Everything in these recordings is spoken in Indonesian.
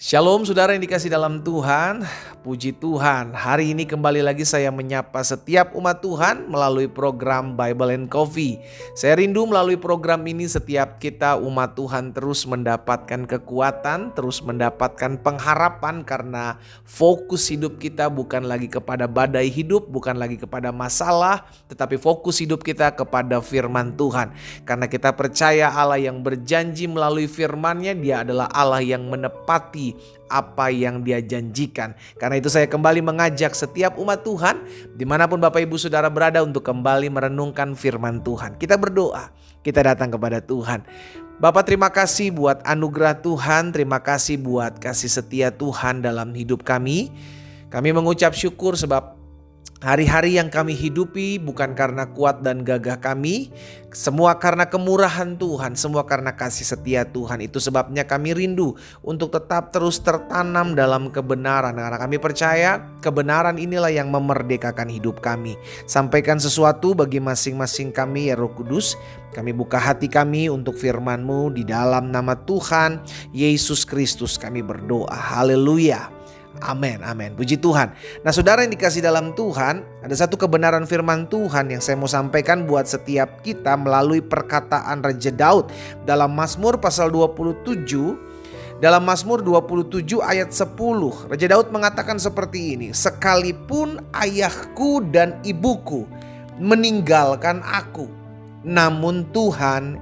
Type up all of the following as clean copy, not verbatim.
Shalom saudara yang dikasih dalam Tuhan, puji Tuhan. Hari ini kembali lagi saya menyapa setiap umat Tuhan melalui program Bible and Coffee. Saya rindu melalui program ini setiap kita umat Tuhan terus mendapatkan kekuatan, terus mendapatkan pengharapan karena fokus hidup kita bukan lagi kepada badai hidup, bukan lagi kepada masalah, tetapi fokus hidup kita kepada firman Tuhan. Karena kita percaya Allah yang berjanji melalui firman-Nya, Dia adalah Allah yang menepati apa yang Dia janjikan. Karena itu saya kembali mengajak setiap umat Tuhan dimanapun Bapak Ibu Saudara berada untuk kembali merenungkan firman Tuhan. Kita berdoa, kita datang kepada Tuhan. Bapak, terima kasih buat anugerah Tuhan, terima kasih buat kasih setia Tuhan dalam hidup kami. Kami mengucap syukur sebab hari-hari yang kami hidupi bukan karena kuat dan gagah kami, semua karena kemurahan Tuhan, semua karena kasih setia Tuhan. Itu sebabnya kami rindu untuk tetap terus tertanam dalam kebenaran. Karena kami percaya kebenaran inilah yang memerdekakan hidup kami. Sampaikan sesuatu bagi masing-masing kami ya Roh Kudus. Kami buka hati kami untuk firman-Mu di dalam nama Tuhan Yesus Kristus kami berdoa. Haleluya. Amin, amin. Puji Tuhan. Nah saudara yang dikasih dalam Tuhan, ada satu kebenaran firman Tuhan yang saya mau sampaikan buat setiap kita melalui perkataan Raja Daud dalam Mazmur pasal 27. Dalam Mazmur 27 ayat 10, Raja Daud mengatakan seperti ini: sekalipun ayahku dan ibuku meninggalkan aku, namun Tuhan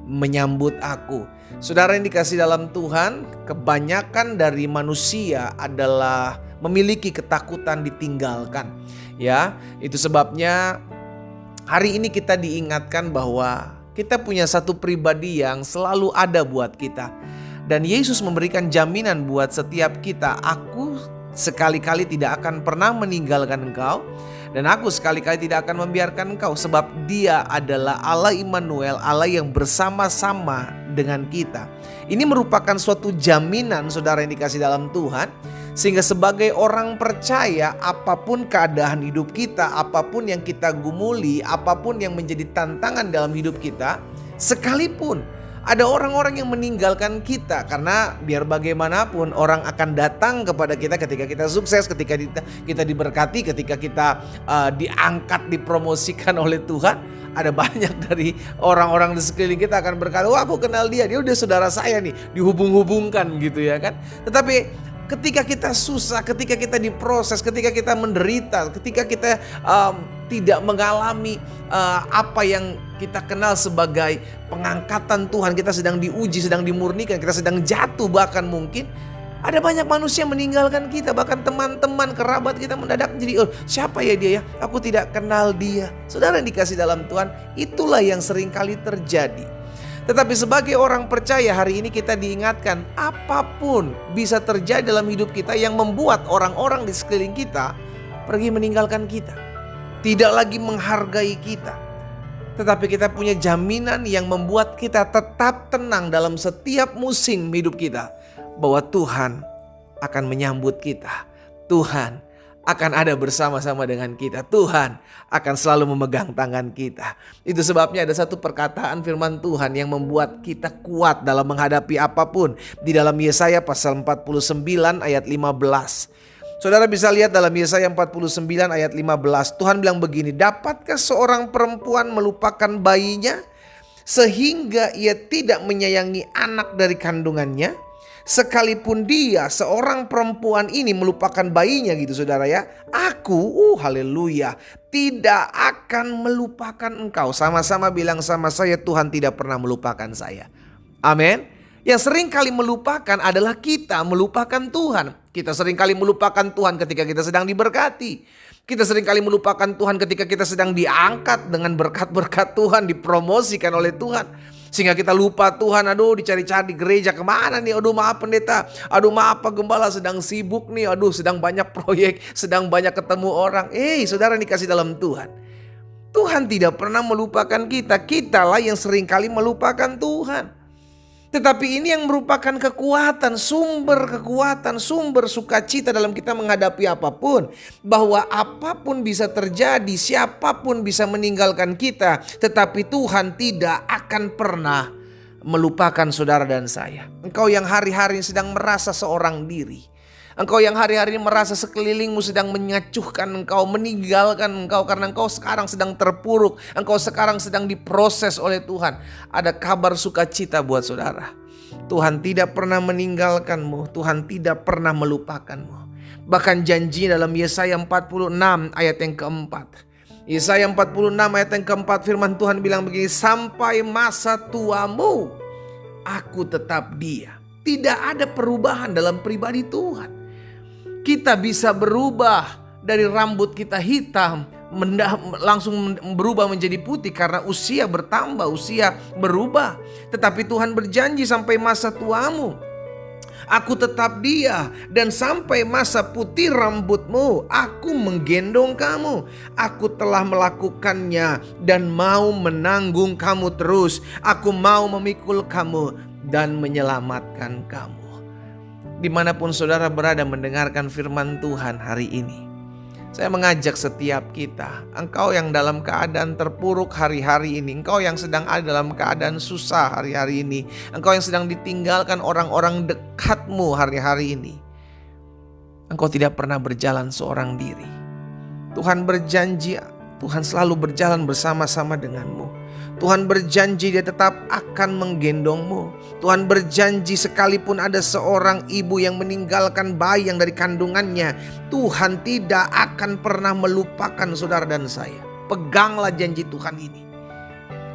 menyambut aku. Saudara yang dikasih dalam Tuhan, kebanyakan dari manusia adalah memiliki ketakutan ditinggalkan. Ya, itu sebabnya hari ini kita diingatkan bahwa kita punya satu pribadi yang selalu ada buat kita. Dan Yesus memberikan jaminan buat setiap kita, aku sekali-kali tidak akan pernah meninggalkan engkau. Dan aku sekali-kali tidak akan membiarkan engkau, sebab Dia adalah Allah Immanuel, Allah yang bersama-sama dengan kita. Ini merupakan suatu jaminan saudara yang dikasih dalam Tuhan. Sehingga sebagai orang percaya, apapun keadaan hidup kita, apapun yang kita gumuli, apapun yang menjadi tantangan dalam hidup kita, sekalipun ada orang-orang yang meninggalkan kita, karena biar bagaimanapun orang akan datang kepada kita ketika kita sukses, ketika kita diberkati, ketika kita diangkat, dipromosikan oleh Tuhan. Ada banyak dari orang-orang di sekeliling kita akan berkata, wah aku kenal dia udah saudara saya nih, dihubung-hubungkan gitu ya kan. Tetapi ketika kita susah, ketika kita diproses, ketika kita menderita, ketika kita tidak mengalami apa yang kita kenal sebagai pengangkatan Tuhan, kita sedang diuji, sedang dimurnikan, kita sedang jatuh bahkan mungkin, ada banyak manusia meninggalkan kita, bahkan teman-teman, kerabat kita mendadak jadi, oh siapa ya dia ya, aku tidak kenal dia. Saudara yang dikasih dalam Tuhan, itulah yang seringkali terjadi. Tetapi sebagai orang percaya hari ini kita diingatkan, apapun bisa terjadi dalam hidup kita yang membuat orang-orang di sekeliling kita pergi meninggalkan kita, tidak lagi menghargai kita. Tetapi kita punya jaminan yang membuat kita tetap tenang dalam setiap musim hidup kita, bahwa Tuhan akan menyambut kita, Tuhan akan ada bersama-sama dengan kita, Tuhan akan selalu memegang tangan kita. Itu sebabnya ada satu perkataan firman Tuhan yang membuat kita kuat dalam menghadapi apapun. Di dalam Yesaya pasal 49 ayat 15. Saudara bisa lihat dalam Yesaya 49 ayat 15. Tuhan bilang begini, dapatkah seorang perempuan melupakan bayinya sehingga ia tidak menyayangi anak dari kandungannya? Sekalipun dia, seorang perempuan ini melupakan bayinya gitu saudara ya, aku, haleluya, tidak akan melupakan engkau. Sama-sama bilang sama saya, Tuhan tidak pernah melupakan saya. Amin. Yang sering kali melupakan adalah kita melupakan Tuhan. Kita sering kali melupakan Tuhan ketika kita sedang diberkati. Kita sering kali melupakan Tuhan ketika kita sedang diangkat dengan berkat-berkat Tuhan, dipromosikan oleh Tuhan. Sehingga kita lupa Tuhan, aduh dicari-cari di gereja kemana nih, aduh maaf pendeta, aduh maaf Pak Gembala sedang sibuk nih, aduh sedang banyak proyek, sedang banyak ketemu orang. Saudara dikasih dalam Tuhan, Tuhan tidak pernah melupakan kita, kitalah yang sering kali melupakan Tuhan. Tetapi ini yang merupakan kekuatan, sumber sukacita dalam kita menghadapi apapun. Bahwa apapun bisa terjadi, siapapun bisa meninggalkan kita, tetapi Tuhan tidak akan pernah melupakan saudara dan saya. Engkau yang hari-hari sedang merasa seorang diri. Engkau yang hari-hari merasa sekelilingmu sedang menyacuhkan engkau, meninggalkan engkau karena engkau sekarang sedang terpuruk. Engkau sekarang sedang diproses oleh Tuhan. Ada kabar sukacita buat saudara. Tuhan tidak pernah meninggalkanmu. Tuhan tidak pernah melupakanmu. Bahkan janji dalam Yesaya 46 ayat yang keempat. Yesaya 46 ayat yang keempat, firman Tuhan bilang begini, sampai masa tuamu aku tetap dia. Tidak ada perubahan dalam pribadi Tuhan. Kita bisa berubah dari rambut kita hitam langsung berubah menjadi putih karena usia bertambah, usia berubah. Tetapi Tuhan berjanji sampai masa tuamu aku tetap dia, dan sampai masa putih rambutmu aku menggendong kamu. Aku telah melakukannya dan mau menanggung kamu terus. Aku mau memikul kamu dan menyelamatkan kamu. Dimanapun saudara berada mendengarkan firman Tuhan hari ini, saya mengajak setiap kita, engkau yang dalam keadaan terpuruk hari-hari ini, engkau yang sedang ada dalam keadaan susah hari-hari ini, engkau yang sedang ditinggalkan orang-orang dekatmu hari-hari ini, engkau tidak pernah berjalan seorang diri. Tuhan berjanji, Tuhan selalu berjalan bersama-sama denganmu. Tuhan berjanji dia tetap akan menggendongmu. Tuhan berjanji sekalipun ada seorang ibu yang meninggalkan bayi yang dari kandungannya, Tuhan tidak akan pernah melupakan saudara dan saya. Peganglah janji Tuhan ini.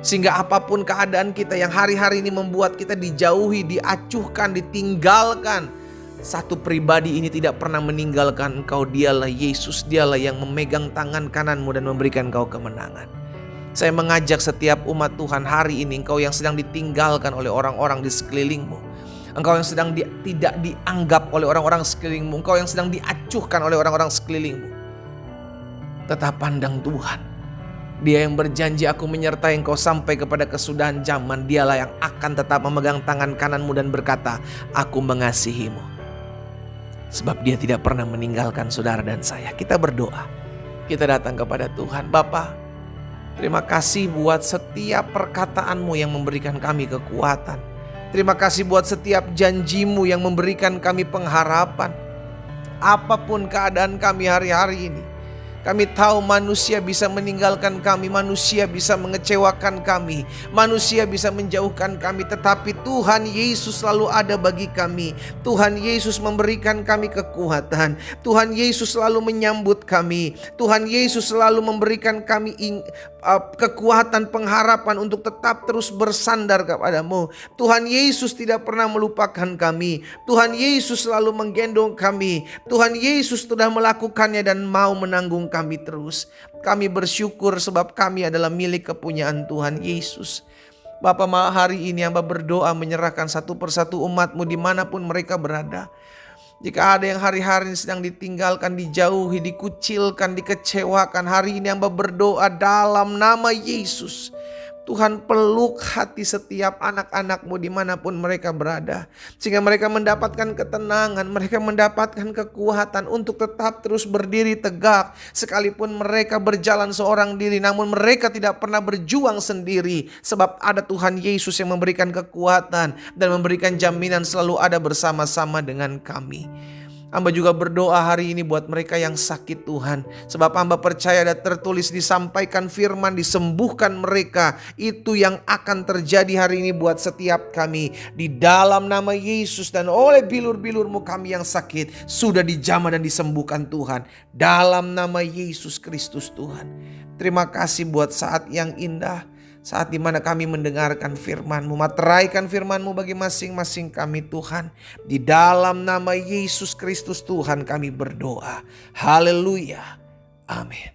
Sehingga apapun keadaan kita yang hari-hari ini membuat kita dijauhi, diacuhkan, ditinggalkan, satu pribadi ini tidak pernah meninggalkan engkau. Dialah Yesus, dialah yang memegang tangan kananmu dan memberikan engkau kemenangan. Saya mengajak setiap umat Tuhan hari ini, engkau yang sedang ditinggalkan oleh orang-orang di sekelilingmu, engkau yang sedang tidak dianggap oleh orang-orang sekelilingmu, engkau yang sedang diacuhkan oleh orang-orang sekelilingmu, tetap pandang Tuhan. Dia yang berjanji aku menyertai engkau sampai kepada kesudahan zaman. Dialah yang akan tetap memegang tangan kananmu dan berkata, aku mengasihimu. Sebab dia tidak pernah meninggalkan saudara dan saya. Kita berdoa, kita datang kepada Tuhan. Bapa, terima kasih buat setiap perkataanmu yang memberikan kami kekuatan. Terima kasih buat setiap janjimu yang memberikan kami pengharapan. Apapun keadaan kami hari-hari ini, kami tahu manusia bisa meninggalkan kami, manusia bisa mengecewakan kami, manusia bisa menjauhkan kami, tetapi Tuhan Yesus selalu ada bagi kami. Tuhan Yesus memberikan kami kekuatan. Tuhan Yesus selalu menyambut kami. Tuhan Yesus selalu memberikan kami kekuatan, pengharapan untuk tetap terus bersandar kepadamu. Tuhan Yesus tidak pernah melupakan kami. Tuhan Yesus selalu menggendong kami. Tuhan Yesus sudah melakukannya dan mau menanggung kami terus. Kami bersyukur sebab kami adalah milik kepunyaan Tuhan Yesus. Bapa, malam hari ini hamba berdoa menyerahkan satu persatu umatmu dimanapun mereka berada. Jika ada yang hari-hari sedang ditinggalkan, dijauhi, dikucilkan, dikecewakan, hari ini hamba berdoa dalam nama Yesus. Tuhan peluk hati setiap anak-anakmu dimanapun mereka berada. Sehingga mereka mendapatkan ketenangan, mereka mendapatkan kekuatan untuk tetap terus berdiri tegak. Sekalipun mereka berjalan seorang diri, namun mereka tidak pernah berjuang sendiri. Sebab ada Tuhan Yesus yang memberikan kekuatan dan memberikan jaminan selalu ada bersama-sama dengan kami. Hamba juga berdoa hari ini buat mereka yang sakit Tuhan. Sebab hamba percaya ada tertulis disampaikan firman, disembuhkan mereka. Itu yang akan terjadi hari ini buat setiap kami. Di dalam nama Yesus dan oleh bilur-bilurmu kami yang sakit sudah dijamah dan disembuhkan Tuhan. Dalam nama Yesus Kristus Tuhan. Terima kasih buat saat yang indah. Saat dimana kami mendengarkan firman-Mu, materaikan firman-Mu bagi masing-masing kami Tuhan. Di dalam nama Yesus Kristus Tuhan kami berdoa. Haleluya. Amin.